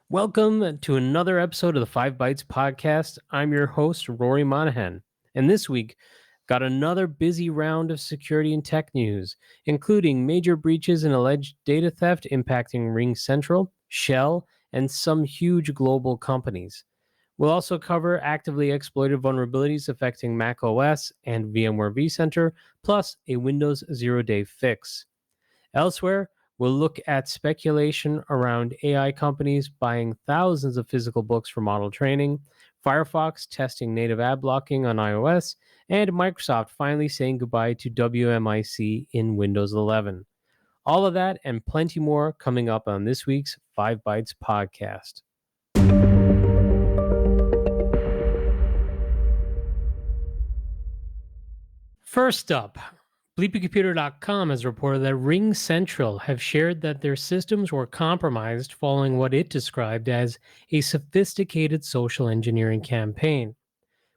Welcome to another episode of the 5 Bytes Podcast. I'm your host, Rory Monahan. And this week, got another busy round of security and tech news, including major breaches and alleged data theft impacting RingCentral, Shell, and some huge global companies. We'll also cover actively exploited vulnerabilities affecting macOS and VMware vCenter, plus a Windows zero-day fix. Elsewhere, we'll look at speculation around AI companies buying thousands of physical books for model training, Firefox testing native ad blocking on iOS, and Microsoft finally saying goodbye to WMIC in Windows 11. All of that and plenty more coming up on this week's 5 Bytes Podcast. First up, bleepycomputer.com has reported that RingCentral have shared that their systems were compromised following what it described as a sophisticated social engineering campaign.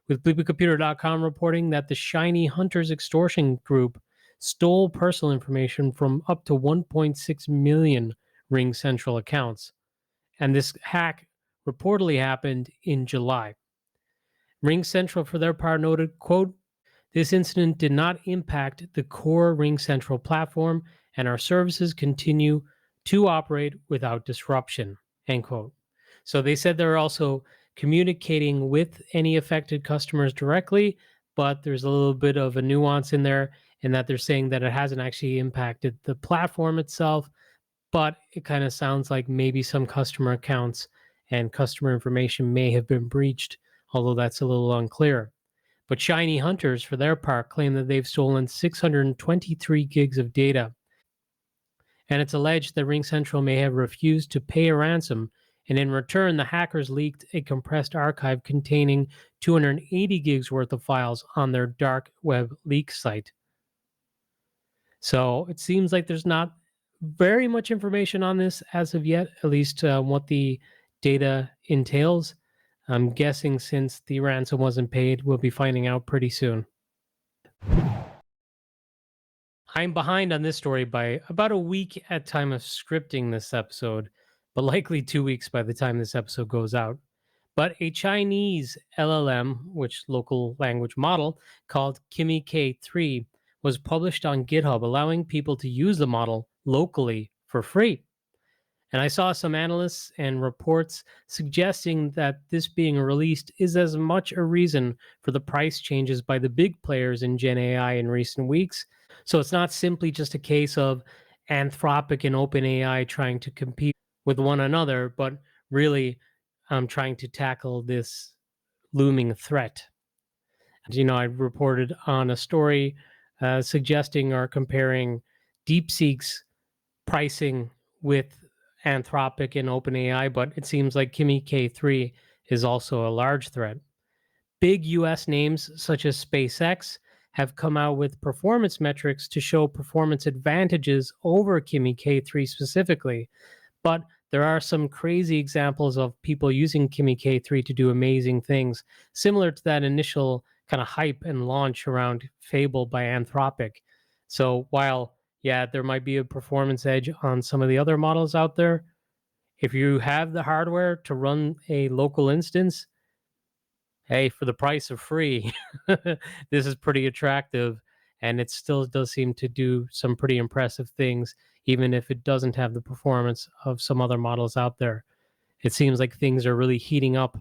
With bleepycomputer.com reporting that the Shiny Hunters extortion group stole personal information from up to 1.6 million RingCentral accounts. And this hack reportedly happened in July. RingCentral, for their part, noted, quote, "This incident did not impact the core RingCentral platform, and our services continue to operate without disruption," end quote. So they said they're also communicating with any affected customers directly, but there's a little bit of a nuance in there in that they're saying that it hasn't actually impacted the platform itself, but it kind of sounds like maybe some customer accounts and customer information may have been breached, although that's a little unclear. But Shiny Hunters, for their part, claim that they've stolen 623 gigs of data. And it's alleged that RingCentral may have refused to pay a ransom, and in return, the hackers leaked a compressed archive containing 280 gigs worth of files on their dark web leak site. So it seems like there's not very much information on this as of yet, at least what the data entails. I'm guessing since the ransom wasn't paid, we'll be finding out pretty soon. I'm behind on this story by about a week at time of scripting this episode, but likely 2 weeks by the time this episode goes out. But a Chinese LLM, which local language model, called Kimi K3, was published on GitHub, allowing people to use the model locally for free. And I saw some analysts and reports suggesting that this being released is as much a reason for the price changes by the big players in Gen AI in recent weeks. So it's not simply just a case of Anthropic and OpenAI trying to compete with one another, but really trying to tackle this looming threat. I reported on a story suggesting or comparing DeepSeek's pricing with Anthropic and OpenAI, but it seems like Kimi K3 is also a large threat. Big US names such as SpaceX have come out with performance metrics to show performance advantages over Kimi K3 specifically, but there are some crazy examples of people using Kimi K3 to do amazing things, similar to that initial kind of hype and launch around Fable by Anthropic. So while there might be a performance edge on some of the other models out there, if you have the hardware to run a local instance, hey, for the price of free, this is pretty attractive, and it still does seem to do some pretty impressive things, even if it doesn't have the performance of some other models out there. It seems like things are really heating up.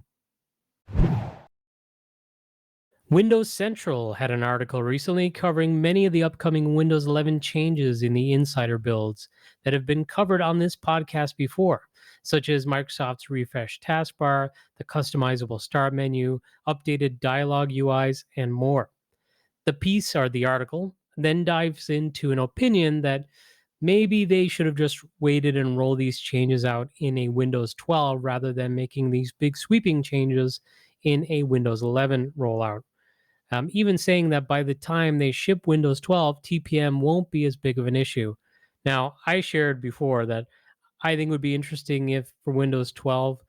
Windows Central had an article recently covering many of the upcoming Windows 11 changes in the insider builds that have been covered on this podcast before, such as Microsoft's refreshed taskbar, the customizable start menu, updated dialog UIs, and more. The piece, or the article, then dives into an opinion that maybe they should have just waited and rolled these changes out in a Windows 12 rather than making these big sweeping changes in a Windows 11 rollout. Even saying that by the time they ship Windows 12, TPM won't be as big of an issue. Now, I shared before that I think it would be interesting if for Windows 12,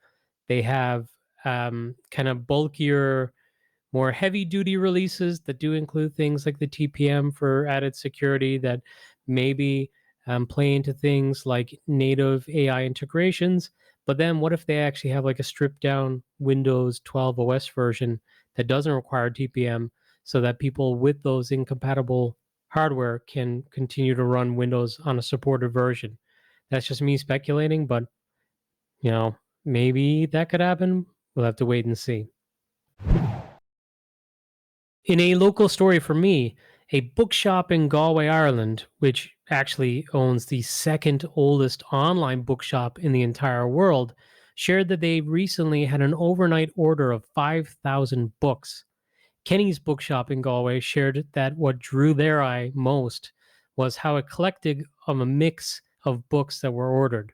they have kind of bulkier, more heavy-duty releases that do include things like the TPM for added security that maybe play into things like native AI integrations. But then what if they actually have like a stripped down Windows 12 OS version that doesn't require TPM so that people with those incompatible hardware can continue to run Windows on a supported version? That's just me speculating, but you know, maybe that could happen. We'll have to wait and see. In a local story for me, a bookshop in Galway, Ireland, which actually owns the second oldest online bookshop in the entire world, shared that they recently had an overnight order of 5,000 books. Kenny's bookshop in Galway shared that what drew their eye most was how eclectic of a mix of books that were ordered.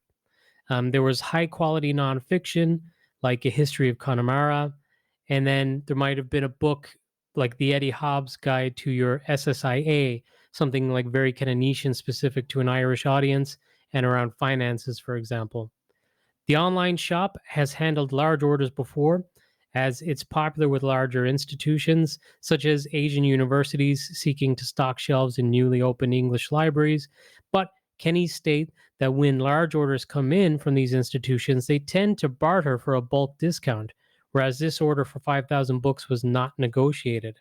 There was high quality nonfiction, like A History of Connemara, and then there might have been a book like the Eddie Hobbs Guide to Your SSIA, something like very kind of niche and specific to an Irish audience and around finances, for example. The online shop has handled large orders before, as it's popular with larger institutions, such as Asian universities seeking to stock shelves in newly opened English libraries. But Kenny state that when large orders come in from these institutions, they tend to barter for a bulk discount, whereas this order for 5,000 books was not negotiated.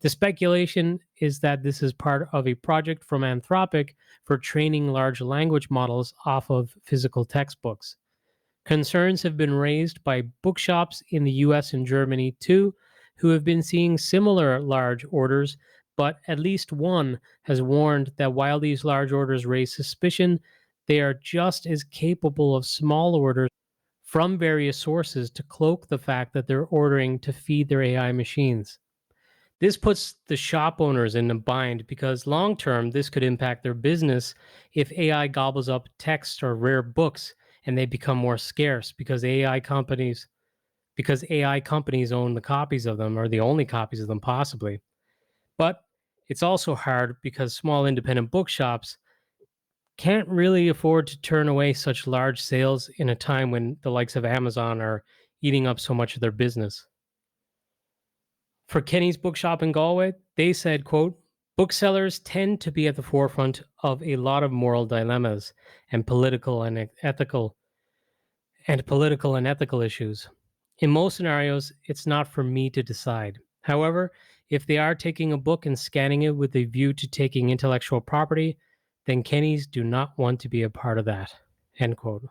The speculation is that this is part of a project from Anthropic for training large language models off of physical textbooks. Concerns have been raised by bookshops in the US and Germany too, who have been seeing similar large orders, but at least one has warned that while these large orders raise suspicion, they are just as capable of small orders from various sources to cloak the fact that they're ordering to feed their AI machines. This puts the shop owners in a bind because long term, this could impact their business if AI gobbles up text or rare books and they become more scarce because AI companies own the copies of them or the only copies of them possibly. But it's also hard because small independent bookshops can't really afford to turn away such large sales in a time when the likes of Amazon are eating up so much of their business. For Kenny's Bookshop in Galway, they said, quote, booksellers tend to be at the forefront of a lot of moral dilemmas and political and ethical issues. In most scenarios, it's not for me to decide. However, if they are taking a book and scanning it with a view to taking intellectual property, then Kenny's do not want to be a part of that. End quote.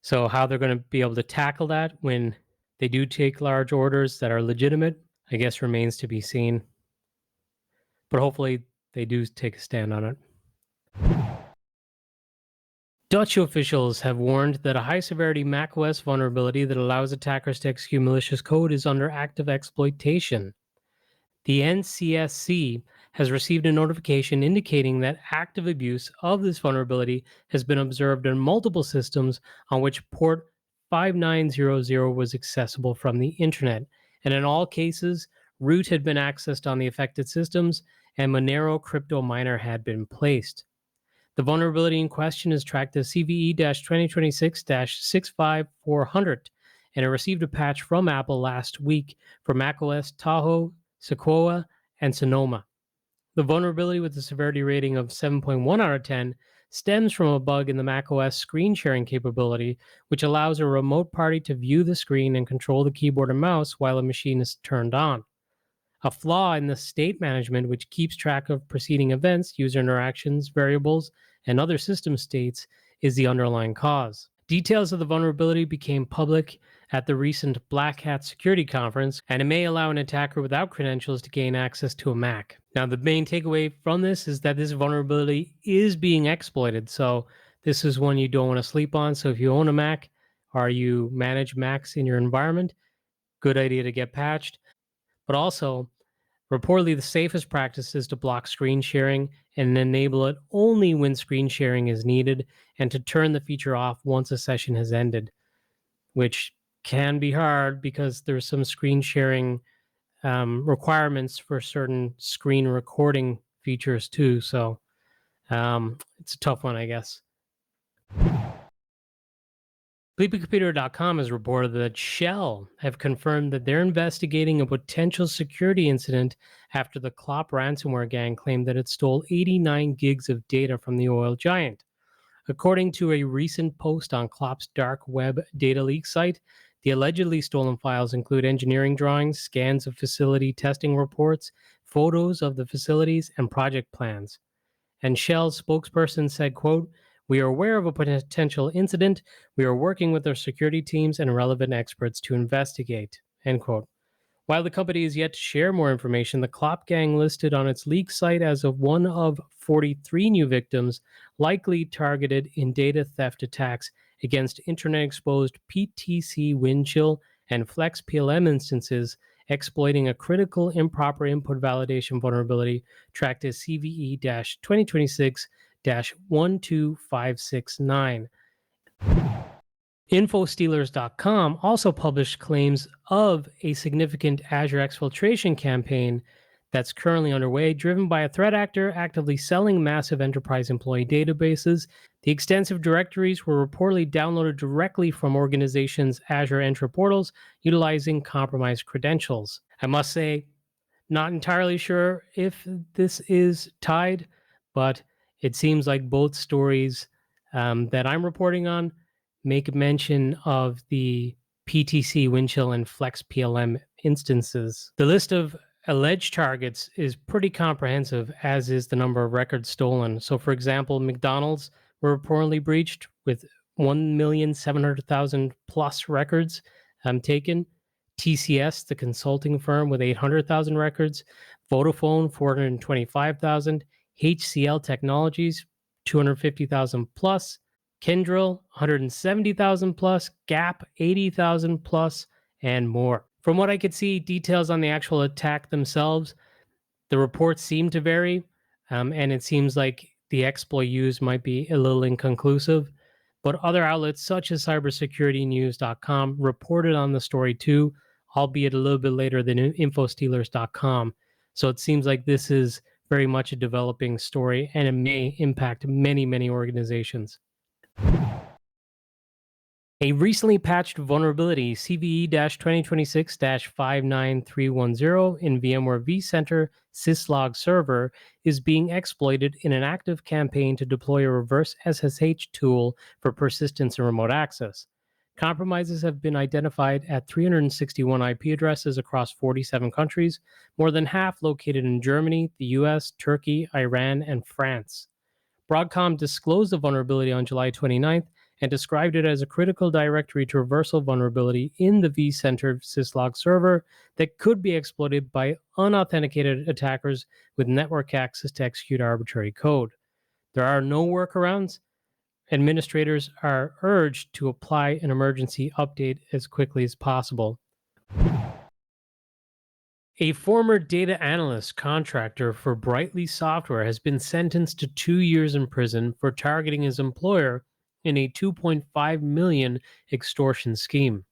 So how they're going to be able to tackle that when they do take large orders that are legitimate, I guess remains to be seen. But hopefully they do take a stand on it. Dutch officials have warned that a high-severity macOS vulnerability that allows attackers to execute malicious code is under active exploitation. The NCSC has received a notification indicating that active abuse of this vulnerability has been observed on multiple systems on which port 5900 was accessible from the internet, and in all cases, root had been accessed on the affected systems and Monero crypto miner had been placed. The vulnerability in question is tracked as CVE-2026-65400, and it received a patch from Apple last week for macOS Tahoe, Sequoia, and Sonoma. The vulnerability with a severity rating of 7.1 out of 10 stems from a bug in the macOS screen sharing capability, which allows a remote party to view the screen and control the keyboard and mouse while a machine is turned on. A flaw in the state management, which keeps track of preceding events, user interactions, variables, and other system states, is the underlying cause. Details of the vulnerability became public at the recent Black Hat Security Conference, and it may allow an attacker without credentials to gain access to a Mac. Now, the main takeaway from this is that this vulnerability is being exploited, so this is one you don't want to sleep on. So if you own a Mac or you manage Macs in your environment, good idea to get patched. But also, reportedly, the safest practice is to block screen sharing and enable it only when screen sharing is needed, and to turn the feature off once a session has ended, which can be hard because there's some screen sharing requirements for certain screen recording features too. So it's a tough one, I guess. Sleepycomputer.com has reported that Shell have confirmed that they're investigating a potential security incident after the Clop ransomware gang claimed that it stole 89 gigs of data from the oil giant. According to a recent post on Klopp's dark web data leak site, the allegedly stolen files include engineering drawings, scans of facility testing reports, photos of the facilities, and project plans. And Shell's spokesperson said, quote, "We are aware of a potential incident. We are working with our security teams and relevant experts to investigate," end quote. While the company is yet to share more information, the Klopp gang listed on its leak site as of one of 43 new victims likely targeted in data theft attacks against internet-exposed PTC Windchill and Flex PLM instances, exploiting a critical improper input validation vulnerability tracked as CVE-2026-12569. InfoStealers.com also published claims of a significant Azure exfiltration campaign that's currently underway, driven by a threat actor actively selling massive enterprise employee databases. The extensive directories were reportedly downloaded directly from organizations' Azure Entra portals, utilizing compromised credentials. I must say, not entirely sure if this is tied, but it seems like both stories that I'm reporting on make mention of the PTC Windchill and Flex PLM instances. The list of alleged targets is pretty comprehensive, as is the number of records stolen. So, for example, McDonald's were reportedly breached with 1,700,000 plus records taken. TCS, the consulting firm, with 800,000 records. Vodafone, 425,000. HCL Technologies, 250,000 plus. Kyndryl, 170,000 plus, Gap, 80,000 plus, and more. From what I could see, details on the actual attack themselves, the reports seem to vary, and it seems like the exploit used might be a little inconclusive. But other outlets such as cybersecuritynews.com reported on the story too, albeit a little bit later than infostealers.com. So it seems like this is very much a developing story, and it may impact many, many organizations. A recently patched vulnerability, CVE-2026-59310 in VMware vCenter syslog server, is being exploited in an active campaign to deploy a reverse SSH tool for persistence and remote access. Compromises have been identified at 361 IP addresses across 47 countries, more than half located in Germany, the US, Turkey, Iran, and France. Broadcom disclosed the vulnerability on July 29th and described it as a critical directory traversal vulnerability in the vCenter syslog server that could be exploited by unauthenticated attackers with network access to execute arbitrary code. There are no workarounds. Administrators are urged to apply an emergency update as quickly as possible. A former data analyst contractor for Brightly Software has been sentenced to 2 years in prison for targeting his employer in a $2.5 million extortion scheme.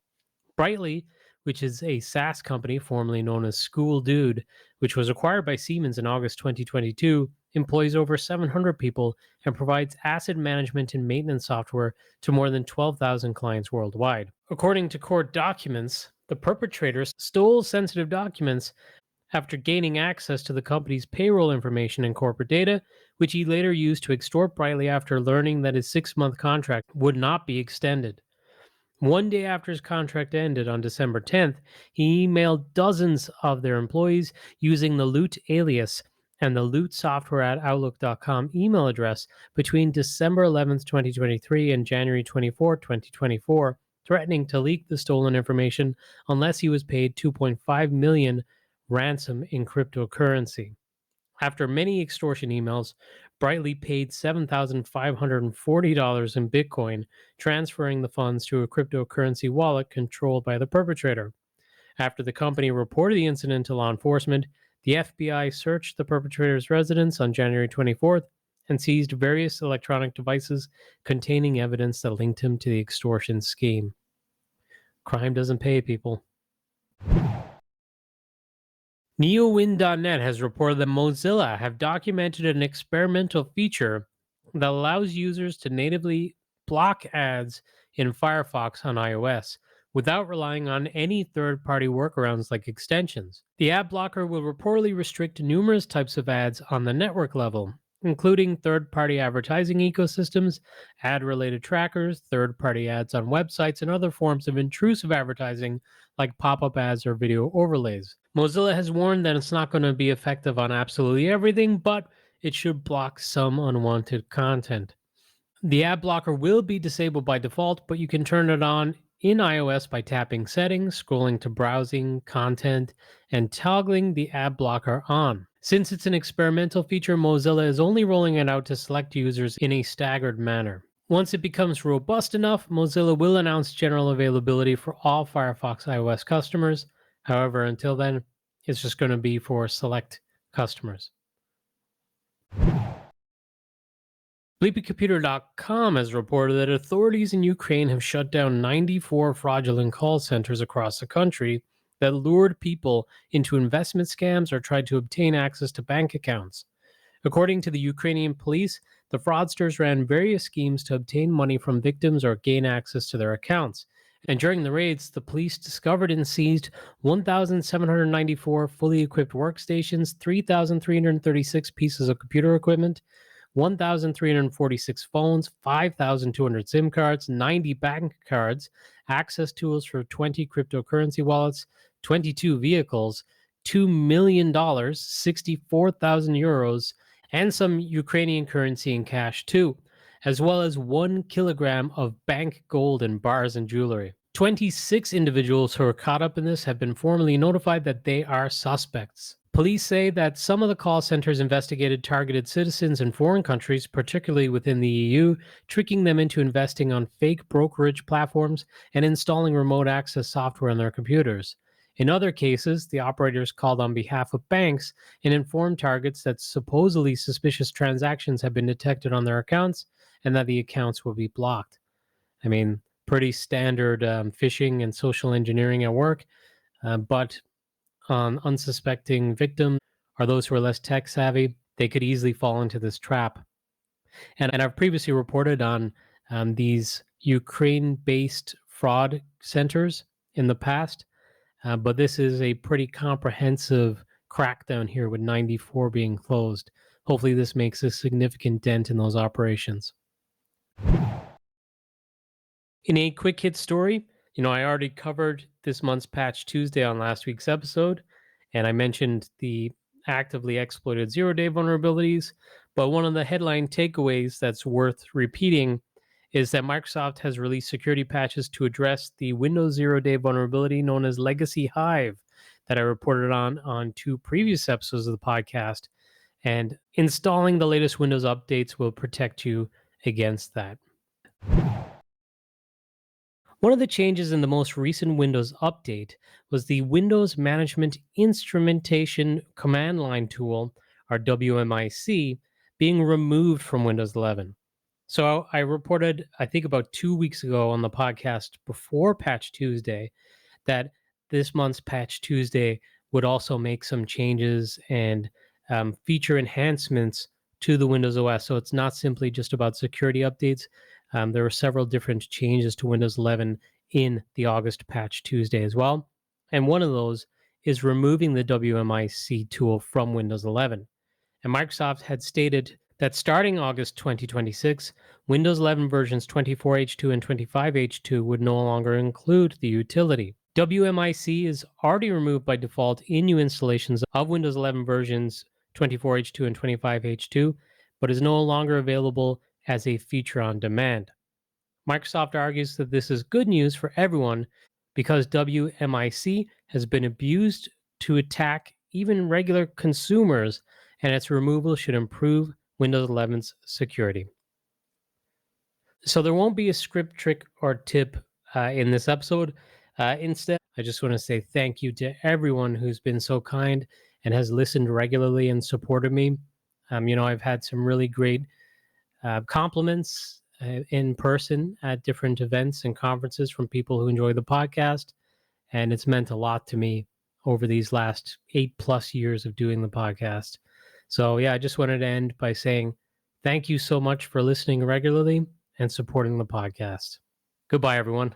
Brightly, which is a SaaS company formerly known as School Dude, which was acquired by Siemens in August 2022, employs over 700 people and provides asset management and maintenance software to more than 12,000 clients worldwide. According to court documents, the perpetrators stole sensitive documents after gaining access to the company's payroll information and corporate data, which he later used to extort Brightly after learning that his 6-month contract would not be extended. One day after his contract ended on December 10th, he emailed dozens of their employees using the Loot alias and the lootsoftware@outlook.com email address between December 11th, 2023 and January 24, 2024, threatening to leak the stolen information unless he was paid $2.5 million ransom in cryptocurrency. After many extortion emails, Brightly paid $7,540 in Bitcoin, transferring the funds to a cryptocurrency wallet controlled by the perpetrator. After the company reported the incident to law enforcement, the FBI searched the perpetrator's residence on January 24th and seized various electronic devices containing evidence that linked him to the extortion scheme. Crime doesn't pay, people. NeoWin.net has reported that Mozilla have documented an experimental feature that allows users to natively block ads in Firefox on iOS without relying on any third-party workarounds like extensions. The ad blocker will reportedly restrict numerous types of ads on the network level. including third-party advertising ecosystems, ad-related trackers, third-party ads on websites, and other forms of intrusive advertising like pop-up ads or video overlays. Mozilla has warned that it's not going to be effective on absolutely everything, but it should block some unwanted content. The ad blocker will be disabled by default, but you can turn it on in iOS by tapping Settings, scrolling to Browsing, Content, and toggling the ad blocker on. Since it's an experimental feature, Mozilla is only rolling it out to select users in a staggered manner. Once it becomes robust enough, Mozilla will announce general availability for all Firefox iOS customers. However, until then, it's just going to be for select customers. Bleepycomputer.com has reported that authorities in Ukraine have shut down 94 fraudulent call centers across the country that lured people into investment scams or tried to obtain access to bank accounts. According to the Ukrainian police, the fraudsters ran various schemes to obtain money from victims or gain access to their accounts. And during the raids, the police discovered and seized 1,794 fully equipped workstations, 3,336 pieces of computer equipment, 1,346 phones, 5,200 SIM cards, 90 bank cards, access tools for 20 cryptocurrency wallets, 22 vehicles, $2 million, 64,000 euros, and some Ukrainian currency in cash too, as well as 1 kilogram of bank gold in bars and jewelry. 26 individuals who are caught up in this have been formally notified that they are suspects. Police say that some of the call centers investigated targeted citizens in foreign countries, particularly within the EU, tricking them into investing on fake brokerage platforms and installing remote access software on their computers. In other cases, the operators called on behalf of banks and informed targets that supposedly suspicious transactions have been detected on their accounts and that the accounts will be blocked. I mean, pretty standard phishing and social engineering at work, but on unsuspecting victims or those who are less tech savvy, they could easily fall into this trap. And I've previously reported on these Ukraine-based fraud centers in the past, but this is a pretty comprehensive crackdown here with 94 being closed. Hopefully this makes a significant dent in those operations. In a quick hit story, I already covered this month's Patch Tuesday on last week's episode, and I mentioned the actively exploited zero-day vulnerabilities, but one of the headline takeaways that's worth repeating is that Microsoft has released security patches to address the Windows zero-day vulnerability known as Legacy Hive that I reported on 2 previous episodes of the podcast, and installing the latest Windows updates will protect you against that. One of the changes in the most recent Windows update was the Windows Management Instrumentation Command Line tool, or WMIC, being removed from Windows 11. So I reported, I think about 2 weeks ago on the podcast before Patch Tuesday, that this month's Patch Tuesday would also make some changes and feature enhancements to the Windows OS. So it's not simply just about security updates. There were several different changes to Windows 11 in the August Patch Tuesday as well. And one of those is removing the WMIC tool from Windows 11. And Microsoft had stated that starting August 2026, Windows 11 versions 24H2 and 25H2 would no longer include the utility. WMIC is already removed by default in new installations of Windows 11 versions 24H2 and 25H2, but is no longer available as a feature on demand. Microsoft argues that this is good news for everyone because WMIC has been abused to attack even regular consumers, and its removal should improve Windows 11's security. So there won't be a script trick or tip in this episode. Instead, I just want to say thank you to everyone who's been so kind and has listened regularly and supported me. I've had some really great compliments in person at different events and conferences from people who enjoy the podcast. And it's meant a lot to me over these last 8+ years of doing the podcast. So yeah, I just wanted to end by saying thank you so much for listening regularly and supporting the podcast. Goodbye, everyone.